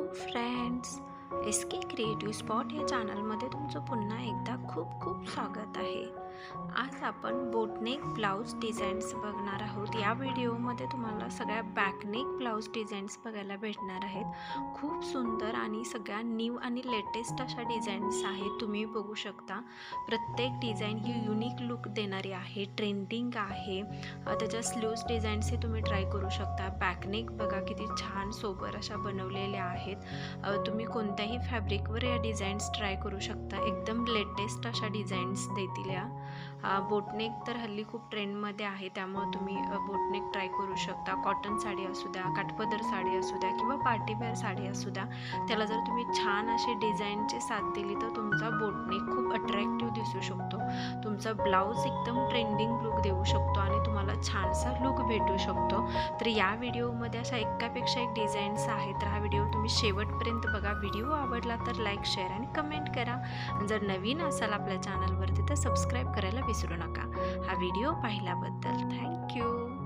Friends, S के creative spot या चॅनलमध्ये तुमचं पुन्हा एकदा खूप खूप स्वागत आहे। आज आपण बोटनेक ब्लाउज डिझाईन्स बघणार आहोत। या व्हिडिओमध्ये तुम्हाला सगळ्या बॅकनेक ब्लाउज डिझाईन्स बघायला भेटणार आहेत। खूप सुंदर आणि सगळ्या न्यू आणि लेटेस्ट अशा डिझाईन्स आहेत। तुम्ही बघू शकता प्रत्येक डिझाईन ही युनिक लुक देणारी आहे, ट्रेंडिंग आहे। त्याच्या स्लीव्स डिझाईन्स हे तुम्ही ट्राय करू शकता। बॅकनेक बघा किती छान सोबर अशा बनवलेल्या आहेत। तुम्ही कोणत्याही फॅब्रिकवर या डिझाईन्स ट्राय करू शकता। एकदम लेटेस्ट अशा डिझाईन्स देतील या। बोटनेक तर हल्ली खूप ट्रेंडमध्ये आहे, त्यामुळे तुम्ही बोटनेक ट्राय करू शकता। कॉटन साडी असू द्या, काठपदर साडी असू द्या किंवा पार्टीवेअर साडी असू द्या, त्याला जर तुम्ही छान अशी डिझाईनची साथ दिली तर तुमचा बोटनेक खूप अट्रॅक्टिव्ह दिसू शकतो। तुमचा ब्लाऊज एकदम ट्रेंडिंग लुक देऊ शकतो आणि तुम्हाला छानसा लुक भेटू शकतो। तर या व्हिडिओमध्ये अशा एकापेक्षा एक डिझाईन्स आहेत, तर हा व्हिडिओ तुम्ही शेवटपर्यंत बघा। व्हिडिओ आवडला तर लाईक, शेअर आणि कमेंट करा। जर नवीन असाल आपल्या चॅनलवरती तर सबस्क्राईब करायला विसरू नका। हा व्हिडिओ पाहिल्याबद्दल थँक्यू।